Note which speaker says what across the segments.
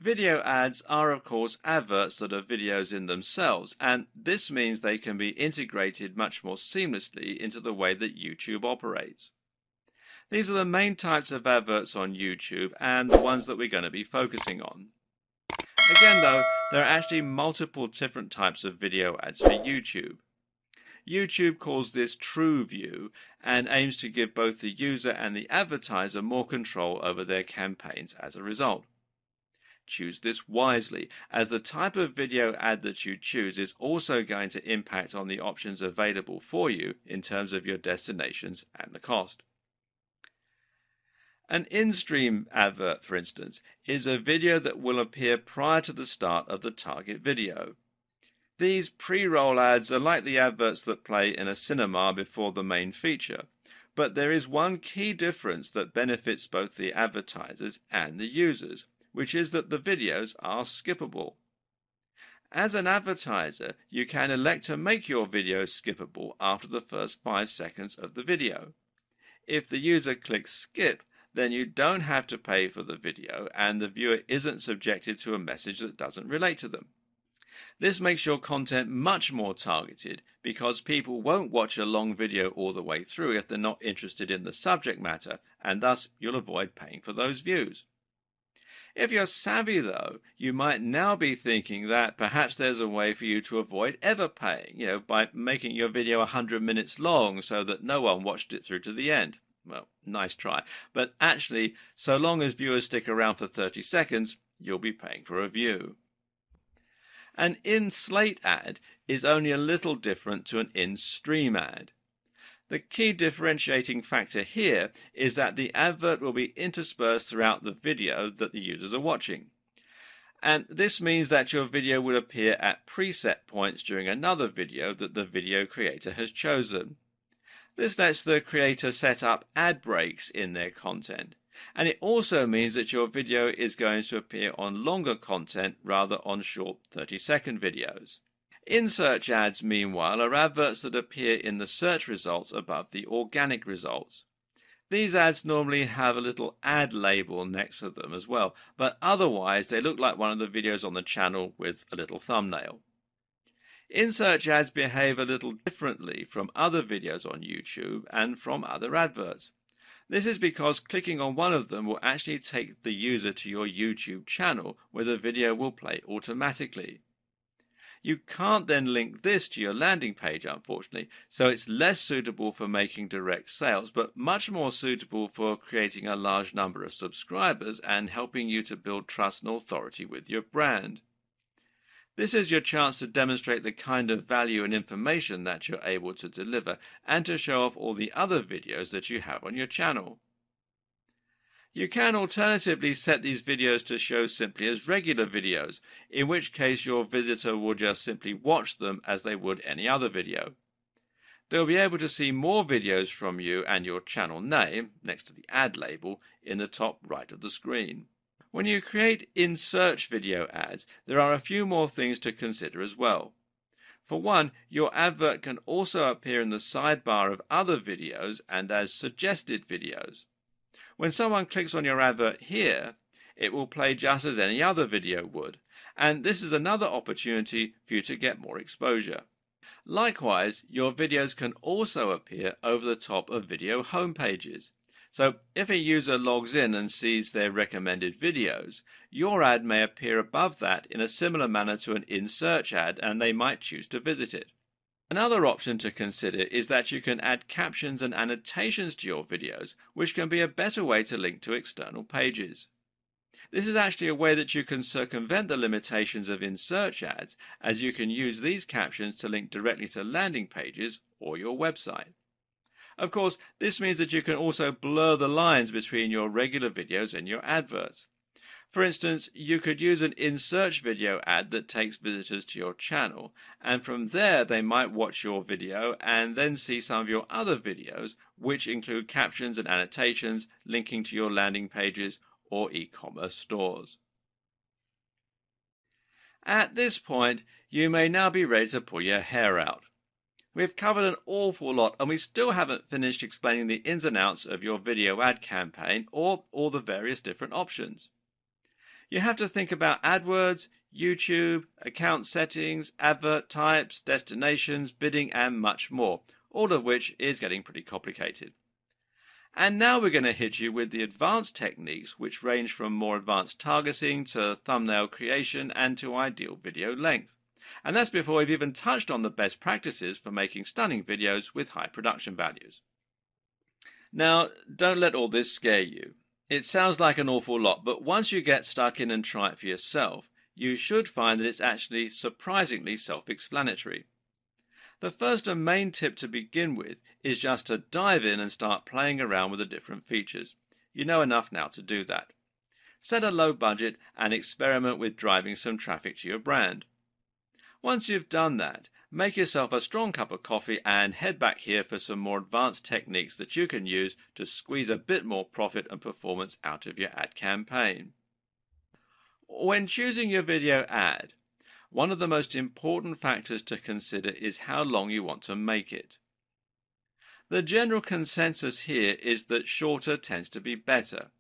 Speaker 1: Video ads are, of course, adverts that are videos in themselves, and this means they can be integrated much more seamlessly into the way that YouTube operates. These are the main types of adverts on YouTube and the ones that we're going to be focusing on. Again, though, there are actually multiple different types of video ads for YouTube. YouTube calls this True View and aims to give both the user and the advertiser more control over their campaigns as a result. Choose this wisely, as the type of video ad that you choose is also going to impact on the options available for you in terms of your destinations and the cost. An in-stream advert, for instance, is a video that will appear prior to the start of the target video. These pre-roll ads are like the adverts that play in a cinema before the main feature, but there is one key difference that benefits both the advertisers and the users, which is that the videos are skippable. As an advertiser, you can elect to make your videos skippable after the first 5 seconds of the video. If the user clicks skip, then you don't have to pay for the video and the viewer isn't subjected to a message that doesn't relate to them. This makes your content much more targeted because people won't watch a long video all the way through if they're not interested in the subject matter, and thus you'll avoid paying for those views. If you're savvy, though, you might now be thinking that perhaps there's a way for you to avoid ever paying, by making your video 100 minutes long so that no one watched it through to the end. Well, nice try. But actually, so long as viewers stick around for 30 seconds, you'll be paying for a view. An in-slate ad is only a little different to an in-stream ad. The key differentiating factor here is that the advert will be interspersed throughout the video that the users are watching. And this means that your video will appear at preset points during another video that the video creator has chosen. This lets the creator set up ad breaks in their content. And it also means that your video is going to appear on longer content rather on short 30-second videos. In-search ads, meanwhile, are adverts that appear in the search results above the organic results. These ads normally have a little ad label next to them as well, but otherwise they look like one of the videos on the channel with a little thumbnail. In-search ads behave a little differently from other videos on YouTube and from other adverts. This is because clicking on one of them will actually take the user to your YouTube channel where the video will play automatically. You can't then link this to your landing page, unfortunately, so it's less suitable for making direct sales, but much more suitable for creating a large number of subscribers and helping you to build trust and authority with your brand. This is your chance to demonstrate the kind of value and information that you're able to deliver and to show off all the other videos that you have on your channel. You can alternatively set these videos to show simply as regular videos, in which case your visitor will just simply watch them as they would any other video. They'll be able to see more videos from you and your channel name, next to the ad label, in the top right of the screen. When you create in-search video ads, there are a few more things to consider as well. For one, your advert can also appear in the sidebar of other videos and as suggested videos. When someone clicks on your advert here, it will play just as any other video would, and this is another opportunity for you to get more exposure. Likewise, your videos can also appear over the top of video homepages. So if a user logs in and sees their recommended videos, your ad may appear above that in a similar manner to an in-search ad, and they might choose to visit it. Another option to consider is that you can add captions and annotations to your videos, which can be a better way to link to external pages. This is actually a way that you can circumvent the limitations of in-search ads, as you can use these captions to link directly to landing pages or your website. Of course, this means that you can also blur the lines between your regular videos and your adverts. For instance, you could use an in-search video ad that takes visitors to your channel, and from there they might watch your video and then see some of your other videos, which include captions and annotations linking to your landing pages or e-commerce stores. At this point, you may now be ready to pull your hair out. We've covered an awful lot, and we still haven't finished explaining the ins and outs of your video ad campaign or all the various different options. You have to think about AdWords, YouTube, account settings, advert types, destinations, bidding, and much more, all of which is getting pretty complicated. And now we're going to hit you with the advanced techniques, which range from more advanced targeting to thumbnail creation and to ideal video length. And that's before we've even touched on the best practices for making stunning videos with high production values. Now, don't let all this scare you. It sounds like an awful lot, but once you get stuck in and try it for yourself, you should find that it's actually surprisingly self-explanatory. The first and main tip to begin with is just to dive in and start playing around with the different features. You know enough now to do that. Set a low budget and experiment with driving some traffic to your brand. Once you've done that, make yourself a strong cup of coffee and head back here for some more advanced techniques that you can use to squeeze a bit more profit and performance out of your ad campaign. When choosing your video ad, one of the most important factors to consider is how long you want to make it. The general consensus here is that shorter tends to be better.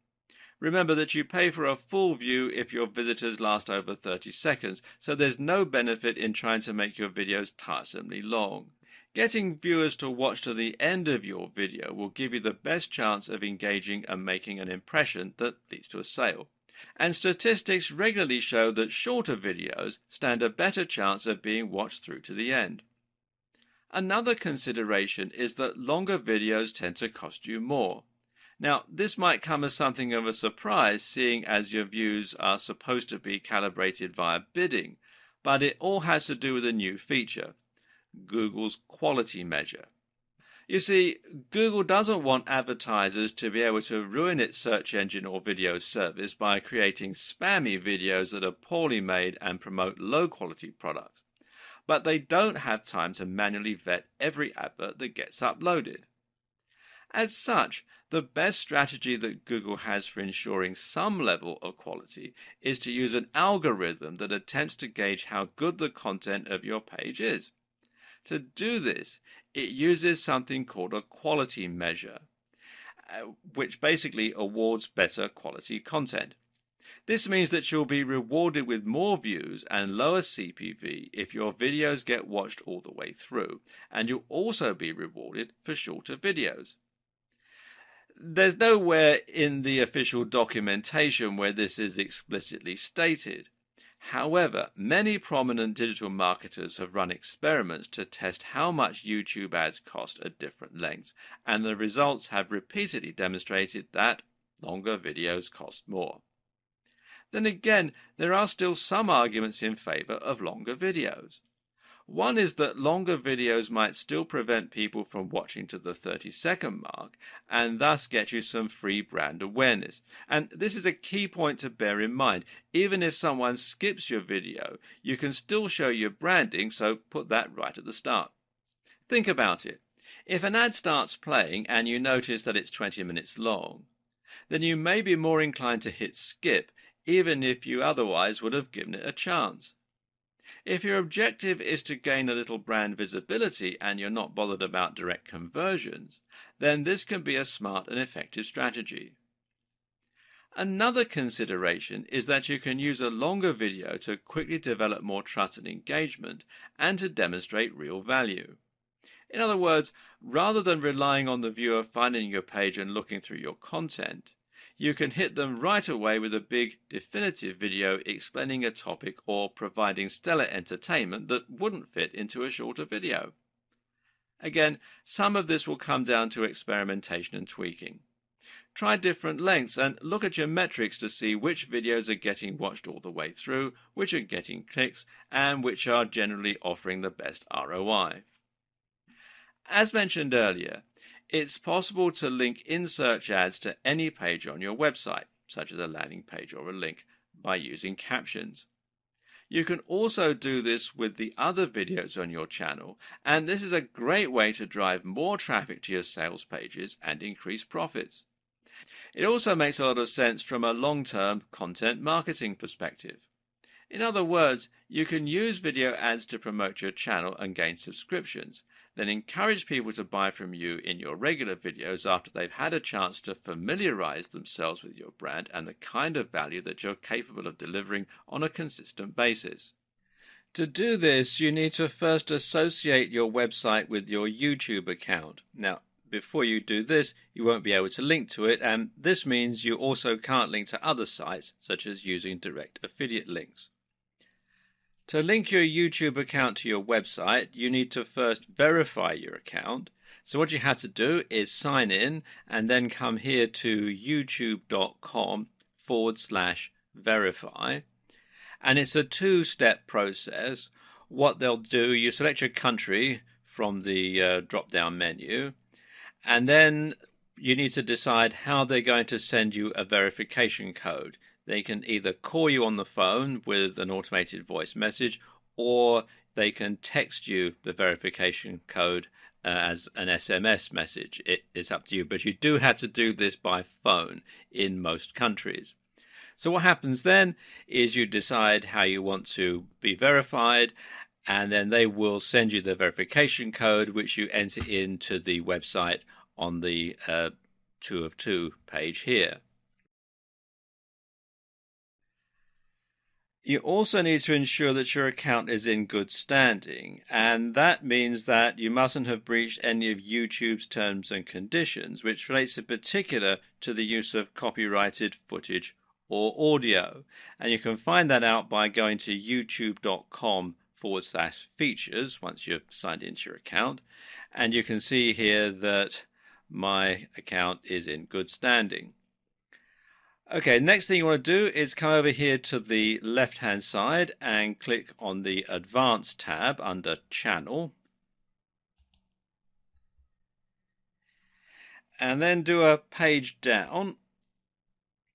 Speaker 1: Remember that you pay for a full view if your visitors last over 30 seconds, so there's no benefit in trying to make your videos tiresomely long. Getting viewers to watch to the end of your video will give you the best chance of engaging and making an impression that leads to a sale. And statistics regularly show that shorter videos stand a better chance of being watched through to the end. Another consideration is that longer videos tend to cost you more. Now, this might come as something of a surprise, seeing as your views are supposed to be calibrated via bidding, but it all has to do with a new feature, Google's quality measure. You see, Google doesn't want advertisers to be able to ruin its search engine or video service by creating spammy videos that are poorly made and promote low-quality products. But they don't have time to manually vet every advert that gets uploaded. As such, the best strategy that Google has for ensuring some level of quality is to use an algorithm that attempts to gauge how good the content of your page is. To do this, it uses something called a quality measure, which basically awards better quality content. This means that you'll be rewarded with more views and lower CPV if your videos get watched all the way through, and you'll also be rewarded for shorter videos. There's nowhere in the official documentation where this is explicitly stated. However, many prominent digital marketers have run experiments to test how much YouTube ads cost at different lengths, and the results have repeatedly demonstrated that longer videos cost more. Then again, there are still some arguments in favor of longer videos. One is that longer videos might still prevent people from watching to the 30-second mark and thus get you some free brand awareness. And this is a key point to bear in mind. Even if someone skips your video, you can still show your branding, so put that right at the start. Think about it. If an ad starts playing and you notice that it's 20 minutes long, then you may be more inclined to hit skip, even if you otherwise would have given it a chance. If your objective is to gain a little brand visibility and you're not bothered about direct conversions, then this can be a smart and effective strategy. Another consideration is that you can use a longer video to quickly develop more trust and engagement and to demonstrate real value. In other words, rather than relying on the viewer finding your page and looking through your content, you can hit them right away with a big, definitive video explaining a topic or providing stellar entertainment that wouldn't fit into a shorter video. Again, some of this will come down to experimentation and tweaking. Try different lengths and look at your metrics to see which videos are getting watched all the way through, which are getting clicks, and which are generally offering the best ROI. As mentioned earlier, it's possible to link in-search ads to any page on your website, such as a landing page or a link, by using captions. You can also do this with the other videos on your channel, and this is a great way to drive more traffic to your sales pages and increase profits. It also makes a lot of sense from a long-term content marketing perspective. In other words, you can use video ads to promote your channel and gain subscriptions, then encourage people to buy from you in your regular videos after they've had a chance to familiarize themselves with your brand and the kind of value that you're capable of delivering on a consistent basis. To do this, you need to first associate your website with your YouTube account. Now, before you do this, you won't be able to link to it, and this means you also can't link to other sites, such as using direct affiliate links. To link your YouTube account to your website, you need to first verify your account. So what you have to do is sign in and then come here to youtube.com/verify. And it's a two-step process. What they'll do, you select your country from the drop-down menu, and then you need to decide how they're going to send you a verification code. They can either call you on the phone with an automated voice message, or they can text you the verification code as an SMS message. It's up to you, but you do have to do this by phone in most countries. So what happens then is you decide how you want to be verified, and then they will send you the verification code, which you enter into the website on the 2 of 2 page here. You also need to ensure that your account is in good standing, and that means that you mustn't have breached any of YouTube's terms and conditions, which relates in particular to the use of copyrighted footage or audio. And you can find that out by going to youtube.com/features once you've signed into your account. And you can see here that my account is in good standing. Okay, next thing you want to do is come over here to the left-hand side and click on the Advanced tab under Channel. And then do a page down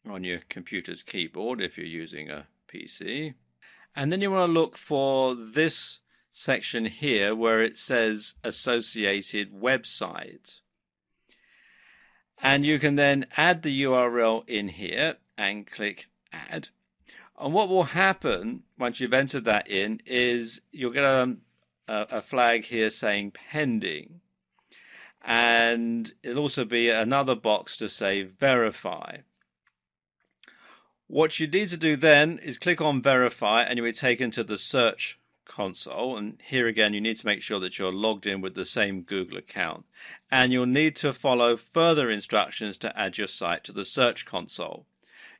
Speaker 1: on your computer's keyboard if you're using a PC. And then you want to look for this section here where it says Associated Website. And you can then add the URL in here and click Add. And what will happen once you've entered that in is you'll get a flag here saying Pending. And it'll also be another box to say Verify. What you need to do then is click on Verify and you'll be taken to the Search console, and here again you need to make sure that you're logged in with the same Google account, and you'll need to follow further instructions to add your site to the Search console.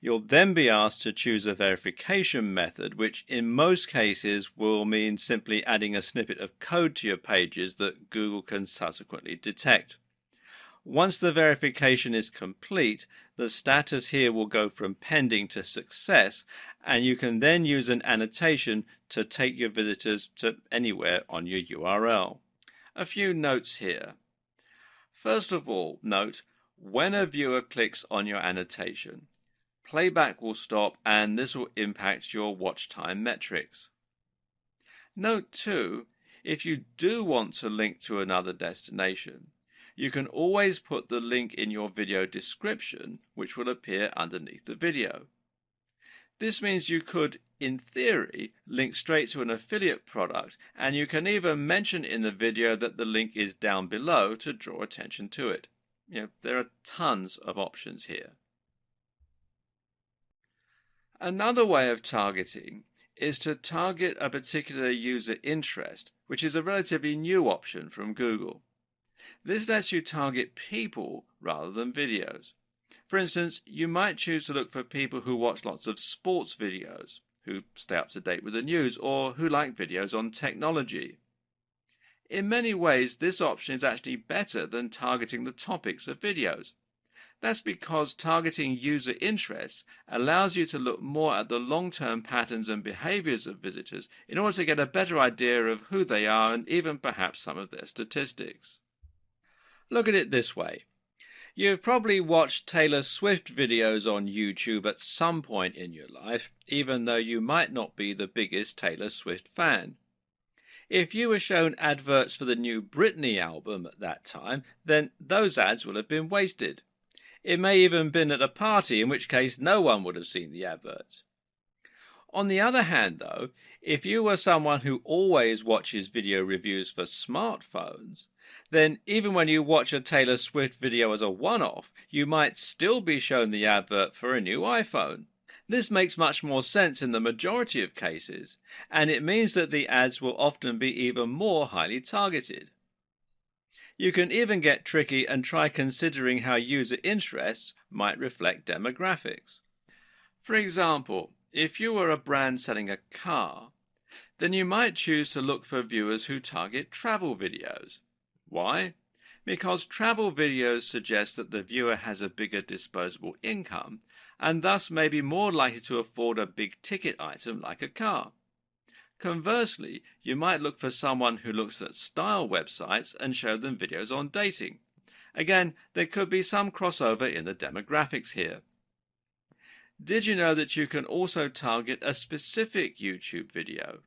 Speaker 1: You'll then be asked to choose a verification method, which in most cases will mean simply adding a snippet of code to your pages that Google can subsequently detect. Once the verification is complete, the status here will go from pending to success, and you can then use an annotation to take your visitors to anywhere on your URL. A few notes here. First of all, note when a viewer clicks on your annotation, playback will stop and this will impact your watch time metrics. Note too, if you do want to link to another destination, you can always put the link in your video description, which will appear underneath the video. This means you could, in theory, link straight to an affiliate product, and you can even mention in the video that the link is down below to draw attention to it. There are tons of options here. Another way of targeting is to target a particular user interest, which is a relatively new option from Google. This lets you target people rather than videos. For instance, you might choose to look for people who watch lots of sports videos, who stay up to date with the news, or who like videos on technology. In many ways, this option is actually better than targeting the topics of videos. That's because targeting user interests allows you to look more at the long-term patterns and behaviors of visitors in order to get a better idea of who they are and even perhaps some of their statistics. Look at it this way. You've probably watched Taylor Swift videos on YouTube at some point in your life, even though you might not be the biggest Taylor Swift fan. If you were shown adverts for the new Britney album at that time, then those ads will have been wasted. It may even have been at a party, in which case no one would have seen the adverts. On the other hand, though, if you were someone who always watches video reviews for smartphones, then even when you watch a Taylor Swift video as a one-off, you might still be shown the advert for a new iPhone. This makes much more sense in the majority of cases, and it means that the ads will often be even more highly targeted. You can even get tricky and try considering how user interests might reflect demographics. For example, if you were a brand selling a car, then you might choose to look for viewers who target travel videos. Why? Because travel videos suggest that the viewer has a bigger disposable income and thus may be more likely to afford a big ticket item like a car. Conversely, you might look for someone who looks at style websites and show them videos on dating. Again, there could be some crossover in the demographics here. Did you know that you can also target a specific YouTube video?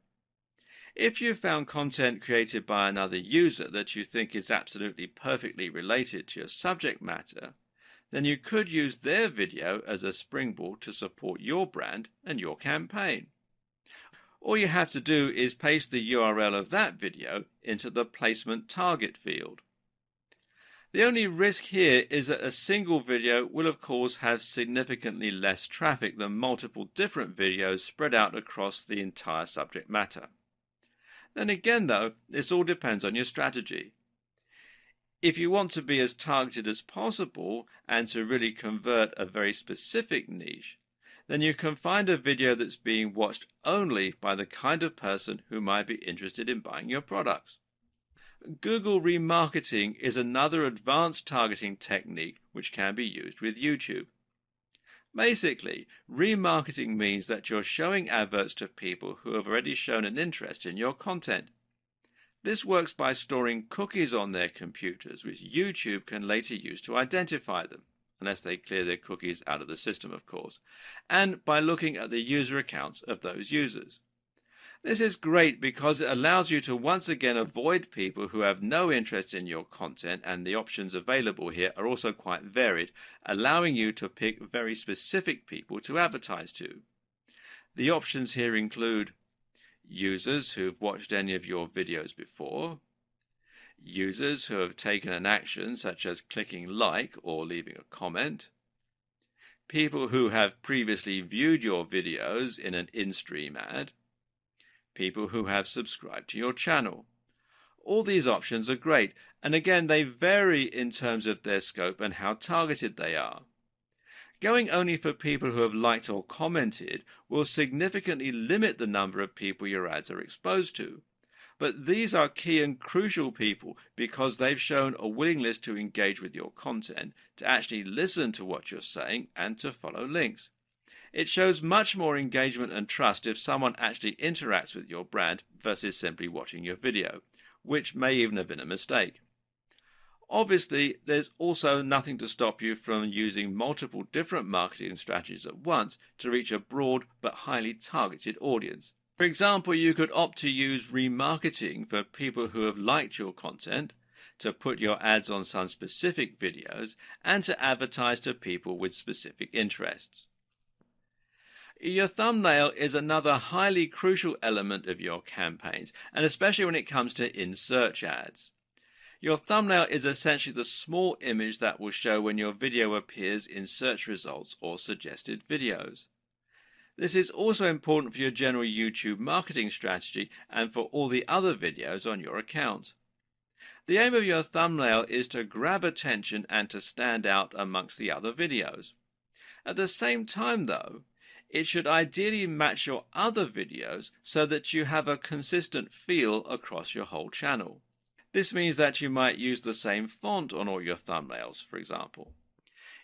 Speaker 1: If you found content created by another user that you think is absolutely perfectly related to your subject matter, then you could use their video as a springboard to support your brand and your campaign. All you have to do is paste the URL of that video into the placement target field. The only risk here is that a single video will of course have significantly less traffic than multiple different videos spread out across the entire subject matter. Then again though, this all depends on your strategy. If you want to be as targeted as possible and to really convert a very specific niche, then you can find a video that's being watched only by the kind of person who might be interested in buying your products. Google remarketing is another advanced targeting technique which can be used with YouTube. Basically, remarketing means that you're showing adverts to people who have already shown an interest in your content. This works by storing cookies on their computers, which YouTube can later use to identify them, unless they clear their cookies out of the system, of course, and by looking at the user accounts of those users. This is great because it allows you to once again avoid people who have no interest in your content, and the options available here are also quite varied, allowing you to pick very specific people to advertise to. The options here include users who've watched any of your videos before, users who have taken an action such as clicking like or leaving a comment, people who have previously viewed your videos in an in-stream ad, people who have subscribed to your channel. All these options are great, and again they vary in terms of their scope and how targeted they are. Going only for people who have liked or commented will significantly limit the number of people your ads are exposed to. But these are key and crucial people because they've shown a willingness to engage with your content, to actually listen to what you're saying, and to follow links. It shows much more engagement and trust if someone actually interacts with your brand versus simply watching your video, which may even have been a mistake. Obviously, there's also nothing to stop you from using multiple different marketing strategies at once to reach a broad but highly targeted audience. For example, you could opt to use remarketing for people who have liked your content, to put your ads on some specific videos, and to advertise to people with specific interests. Your thumbnail is another highly crucial element of your campaigns, and especially when it comes to in-search ads. Your thumbnail is essentially the small image that will show when your video appears in search results or suggested videos. This is also important for your general YouTube marketing strategy and for all the other videos on your account. The aim of your thumbnail is to grab attention and to stand out amongst the other videos. At the same time, though, it should ideally match your other videos so that you have a consistent feel across your whole channel. This means that you might use the same font on all your thumbnails, for example.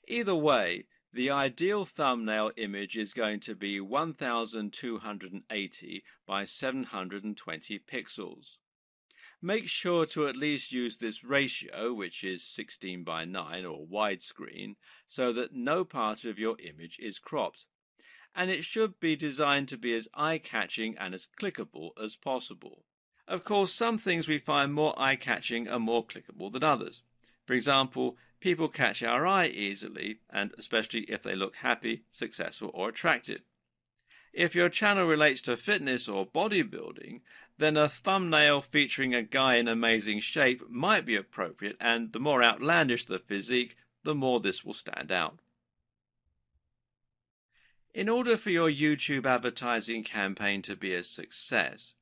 Speaker 1: Either way, the ideal thumbnail image is going to be 1280 by 720 pixels. Make sure to at least use this ratio, which is 16 by 9 or widescreen, so that no part of your image is cropped. And it should be designed to be as eye-catching and as clickable as possible. Of course, some things we find more eye-catching and more clickable than others. For example, people catch our eye easily, and especially if they look happy, successful, or attractive. If your channel relates to fitness or bodybuilding, then a thumbnail featuring a guy in amazing shape might be appropriate, and the more outlandish the physique, the more this will stand out. In order for your YouTube advertising campaign to be a success,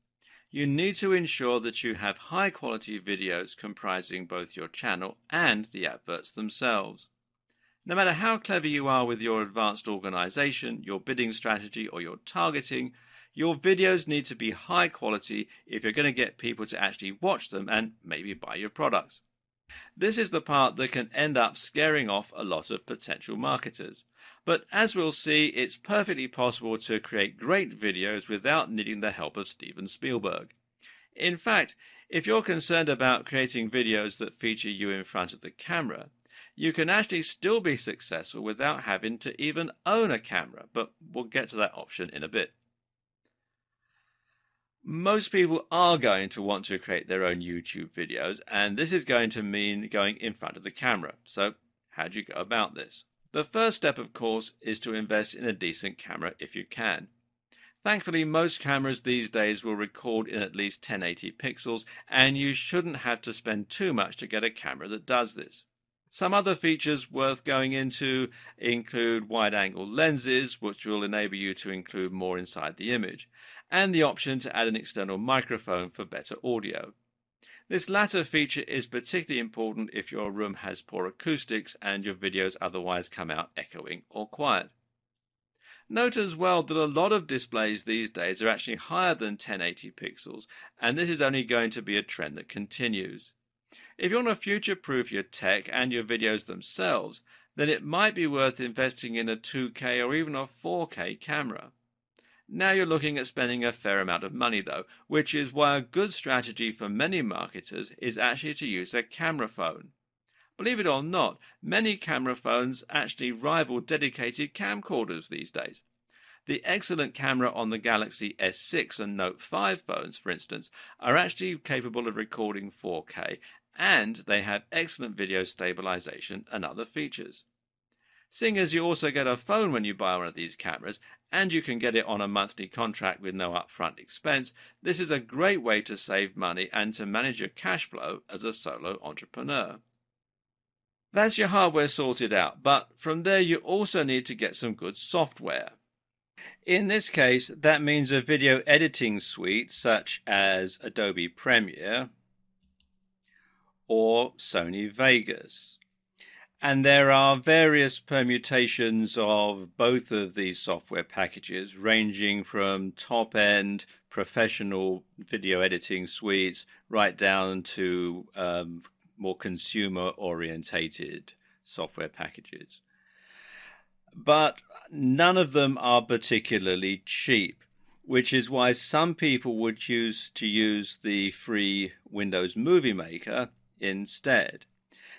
Speaker 1: you need to ensure that you have high-quality videos comprising both your channel and the adverts themselves. No matter how clever you are with your advanced organization, your bidding strategy, or your targeting, your videos need to be high quality if you're going to get people to actually watch them and maybe buy your products. This is the part that can end up scaring off a lot of potential marketers. But as we'll see, it's perfectly possible to create great videos without needing the help of Steven Spielberg. In fact, if you're concerned about creating videos that feature you in front of the camera, you can actually still be successful without having to even own a camera, but we'll get to that option in a bit. Most people are going to want to create their own YouTube videos, and this is going to mean going in front of the camera. So how do you go about this? The first step, of course, is to invest in a decent camera if you can. Thankfully, most cameras these days will record in at least 1080 pixels, and you shouldn't have to spend too much to get a camera that does this. Some other features worth going into include wide-angle lenses, which will enable you to include more inside the image, and the option to add an external microphone for better audio. This latter feature is particularly important if your room has poor acoustics and your videos otherwise come out echoing or quiet. Note as well that a lot of displays these days are actually higher than 1080 pixels, and this is only going to be a trend that continues. If you want to future-proof your tech and your videos themselves, then it might be worth investing in a 2K or even a 4K camera. Now you're looking at spending a fair amount of money though, which is why a good strategy for many marketers is actually to use a camera phone. Believe it or not, many camera phones actually rival dedicated camcorders these days. The excellent camera on the Galaxy S6 and Note 5 phones, for instance, are actually capable of recording 4K, and they have excellent video stabilization and other features. Seeing as you also get a phone when you buy one of these cameras, and you can get it on a monthly contract with no upfront expense, this is a great way to save money and to manage your cash flow as a solo entrepreneur. That's your hardware sorted out, but from there you also need to get some good software. In this case, that means a video editing suite such as Adobe Premiere or Sony Vegas. And there are various permutations of both of these software packages, ranging from top-end professional video editing suites right down to more consumer-orientated software packages. But none of them are particularly cheap, which is why some people would choose to use the free Windows Movie Maker instead.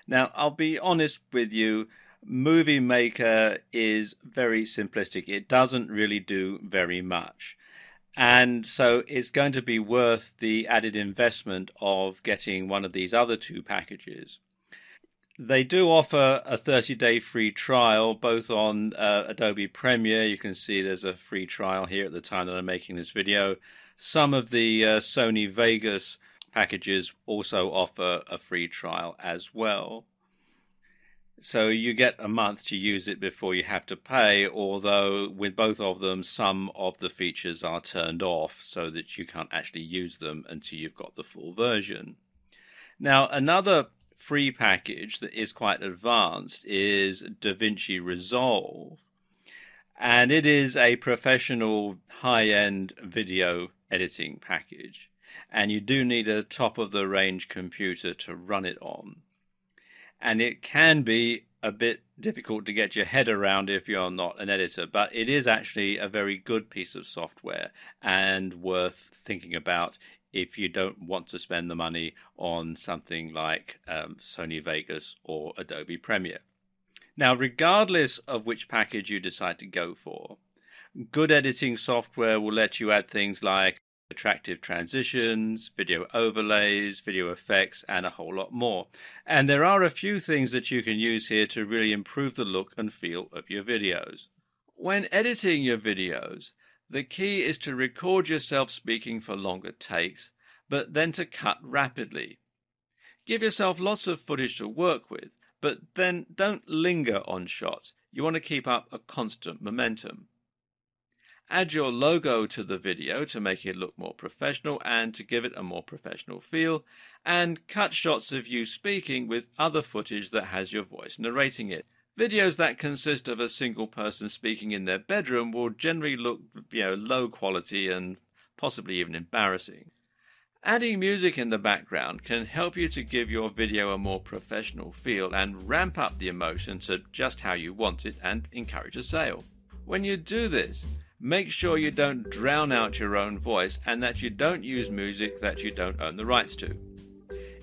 Speaker 1: Now, I'll be honest with you, Movie Maker is very simplistic. It doesn't really do very much. And so it's going to be worth the added investment of getting one of these other two packages. They do offer a 30-day free trial, both on Adobe Premiere. You can see there's a free trial here at the time that I'm making this video. Some of the Sony Vegas packages also offer a free trial as well. So you get a month to use it before you have to pay, although with both of them, some of the features are turned off so that you can't actually use them until you've got the full version. Now, another free package that is quite advanced is DaVinci Resolve, and it is a professional high-end video editing package, and you do need a top-of-the-range computer to run it on. And it can be a bit difficult to get your head around if you're not an editor, but it is actually a very good piece of software and worth thinking about if you don't want to spend the money on something like Sony Vegas or Adobe Premiere. Now, regardless of which package you decide to go for, good editing software will let you add things like attractive transitions, video overlays, video effects, and a whole lot more. And there are a few things that you can use here to really improve the look and feel of your videos. When editing your videos, The key is to record yourself speaking for longer takes, but then to cut rapidly. Give yourself lots of footage to work with, but then don't linger on shots. You want to keep up a constant momentum. Add your logo to the video to make it look more professional and to give it a more professional feel, and cut shots of you speaking with other footage that has your voice narrating it. Videos that consist of a single person speaking in their bedroom will generally look, low quality and possibly even embarrassing. Adding music in the background can help you to give your video a more professional feel and ramp up the emotion to just how you want it and encourage a sale. When you do this, make sure you don't drown out your own voice and that you don't use music that you don't own the rights to.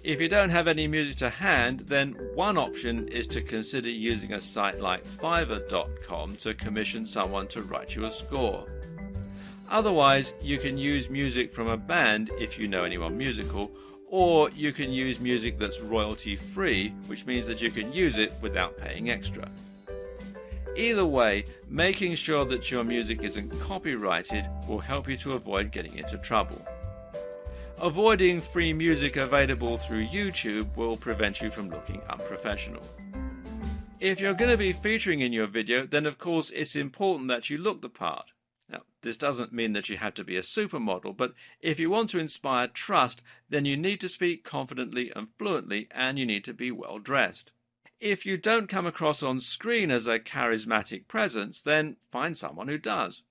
Speaker 1: If you don't have any music to hand, then one option is to consider using a site like Fiverr.com to commission someone to write you a score. Otherwise, you can use music from a band if you know anyone musical, or you can use music that's royalty free, which means that you can use it without paying extra. Either way, making sure that your music isn't copyrighted will help you to avoid getting into trouble. Avoiding free music available through YouTube will prevent you from looking unprofessional. If you're going to be featuring in your video, then of course it's important that you look the part. Now, this doesn't mean that you have to be a supermodel, but if you want to inspire trust, then you need to speak confidently and fluently, and you need to be well dressed. If you don't come across on screen as a charismatic presence, then find someone who does.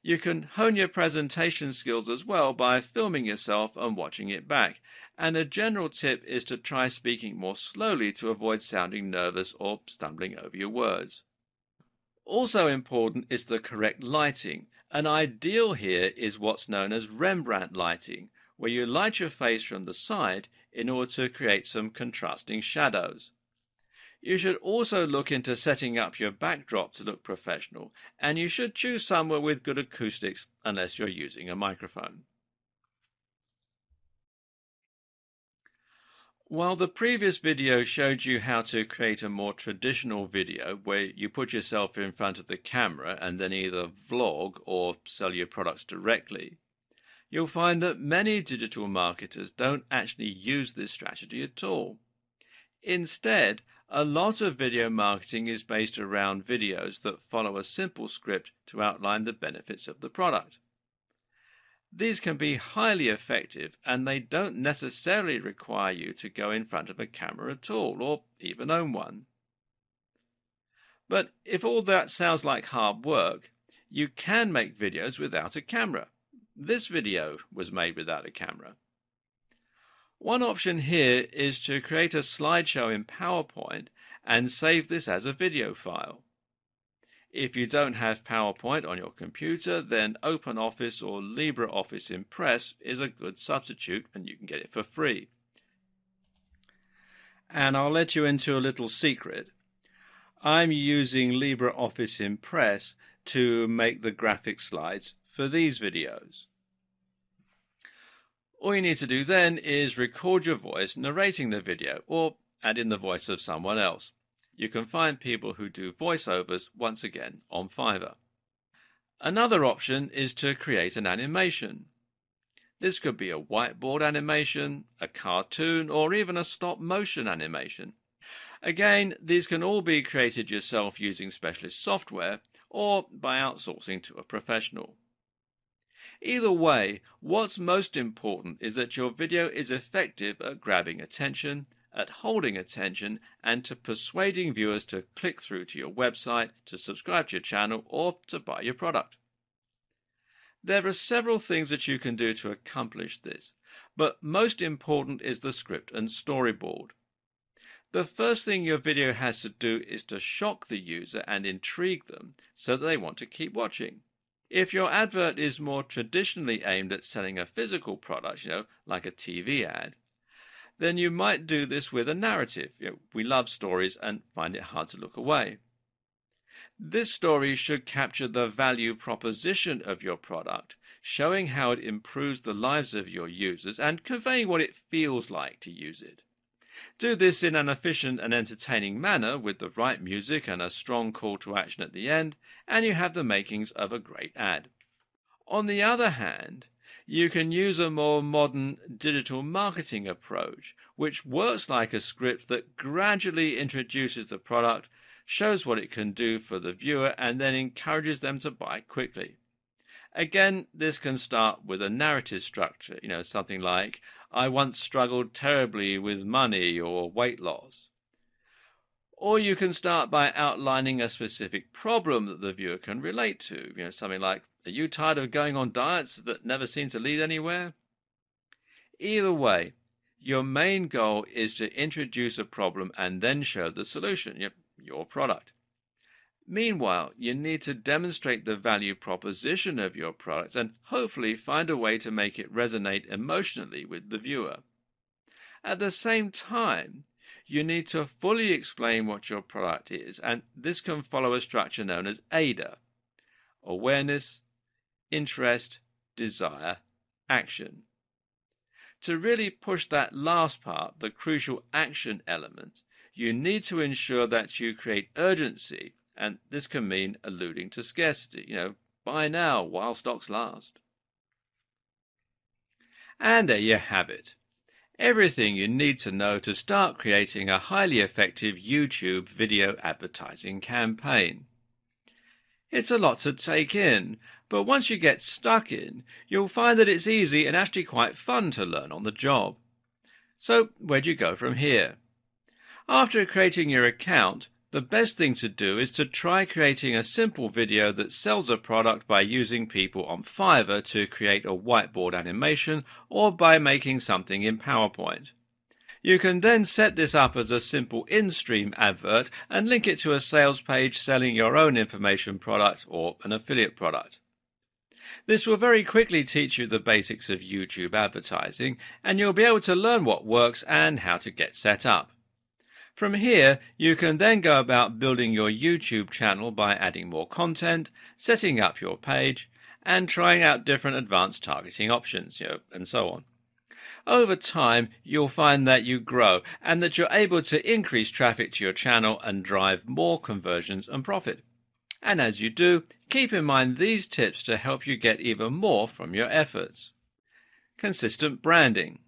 Speaker 1: You can hone your presentation skills as well by filming yourself and watching it back. And a general tip is to try speaking more slowly to avoid sounding nervous or stumbling over your words. Also important is the correct lighting. An ideal here is what's known as Rembrandt lighting, where you light your face from the side in order to create some contrasting shadows. You should also look into setting up your backdrop to look professional, and you should choose somewhere with good acoustics unless you're using a microphone. While the previous video showed you how to create a more traditional video where you put yourself in front of the camera and then either vlog or sell your products directly, you'll find that many digital marketers don't actually use this strategy at all. Instead, a lot of video marketing is based around videos that follow a simple script to outline the benefits of the product. These can be highly effective, and they don't necessarily require you to go in front of a camera at all, or even own one. But if all that sounds like hard work, you can make videos without a camera. This video was made without a camera. One option here is to create a slideshow in PowerPoint and save this as a video file. If you don't have PowerPoint on your computer, then OpenOffice or LibreOffice Impress is a good substitute, and you can get it for free. And I'll let you into a little secret. I'm using LibreOffice Impress to make the graphic slides for these videos. All you need to do then is record your voice narrating the video, or add in the voice of someone else. You can find people who do voiceovers once again on Fiverr. Another option is to create an animation. This could be a whiteboard animation, a cartoon, or even a stop-motion animation. Again, these can all be created yourself using specialist software or by outsourcing to a professional. Either way, what's most important is that your video is effective at grabbing attention, at holding attention, and to persuading viewers to click through to your website, to subscribe to your channel, or to buy your product. There are several things that you can do to accomplish this, but most important is the script and storyboard. The first thing your video has to do is to shock the user and intrigue them so that they want to keep watching. If your advert is more traditionally aimed at selling a physical product, like a TV ad, then you might do this with a narrative. We love stories and find it hard to look away. This story should capture the value proposition of your product, showing how it improves the lives of your users and conveying what it feels like to use it. Do this in an efficient and entertaining manner with the right music and a strong call to action at the end, and you have the makings of a great ad. On the other hand, you can use a more modern digital marketing approach, which works like a script that gradually introduces the product, shows what it can do for the viewer, and then encourages them to buy quickly. Again, this can start with a narrative structure, something like, "I once struggled terribly with money or weight loss." Or you can start by outlining a specific problem that the viewer can relate to, something like, "Are you tired of going on diets that never seem to lead anywhere?" Either way, your main goal is to introduce a problem and then show the solution, your product. Meanwhile, you need to demonstrate the value proposition of your product and hopefully find a way to make it resonate emotionally with the viewer. At the same time, you need to fully explain what your product is, and this can follow a structure known as AIDA: awareness, interest, desire, action. To really push that last part, the crucial action element, you need to ensure that you create urgency, and this can mean alluding to scarcity, buy now while stocks last. And there you have it. Everything you need to know to start creating a highly effective YouTube video advertising campaign. It's a lot to take in, but once you get stuck in, you'll find that it's easy and actually quite fun to learn on the job. So, where do you go from here? After creating your account, the best thing to do is to try creating a simple video that sells a product by using people on Fiverr to create a whiteboard animation or by making something in PowerPoint. You can then set this up as a simple in-stream advert and link it to a sales page selling your own information product or an affiliate product. This will very quickly teach you the basics of YouTube advertising, and you'll be able to learn what works and how to get set up. From here, you can then go about building your YouTube channel by adding more content, setting up your page, and trying out different advanced targeting options, and so on. Over time, you'll find that you grow and that you're able to increase traffic to your channel and drive more conversions and profit. And as you do, keep in mind these tips to help you get even more from your efforts. Consistent branding.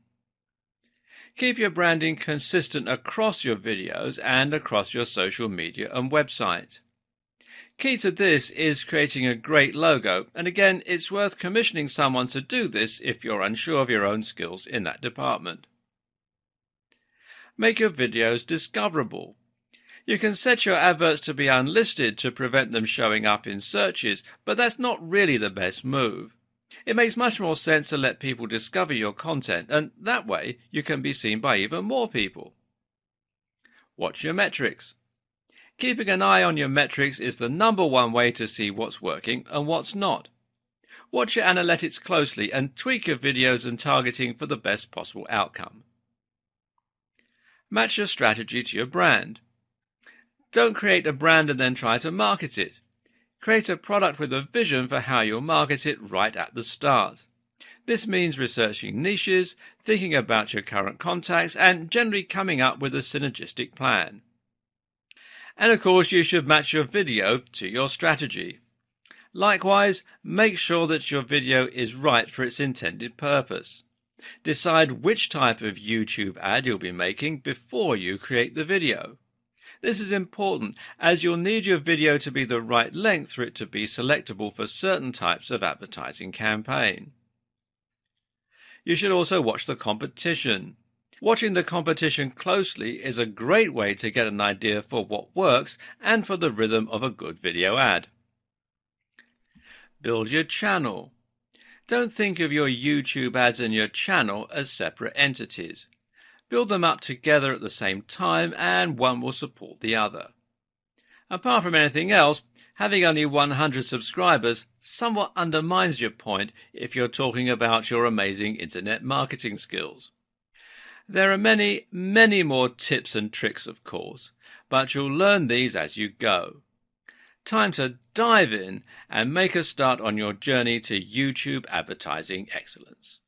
Speaker 1: Keep your branding consistent across your videos and across your social media and website. Key to this is creating a great logo, and again, it's worth commissioning someone to do this if you're unsure of your own skills in that department. Make your videos discoverable. You can set your adverts to be unlisted to prevent them showing up in searches, but that's not really the best move. It makes much more sense to let people discover your content, and that way you can be seen by even more people. Watch your metrics. Keeping an eye on your metrics is the number one way to see what's working and what's not. Watch your analytics closely and tweak your videos and targeting for the best possible outcome. Match your strategy to your brand. Don't create a brand and then try to market it. Create a product with a vision for how you'll market it right at the start. This means researching niches, thinking about your current contacts, and generally coming up with a synergistic plan. And of course, you should match your video to your strategy. Likewise, make sure that your video is right for its intended purpose. Decide which type of YouTube ad you'll be making before you create the video. This is important, as you'll need your video to be the right length for it to be selectable for certain types of advertising campaign. You should also watch the competition. Watching the competition closely is a great way to get an idea for what works and for the rhythm of a good video ad. Build your channel. Don't think of your YouTube ads and your channel as separate entities. Build them up together at the same time, and one will support the other. Apart from anything else, having only 100 subscribers somewhat undermines your point if you're talking about your amazing internet marketing skills. There are many, many more tips and tricks, of course, but you'll learn these as you go. Time to dive in and make a start on your journey to YouTube advertising excellence.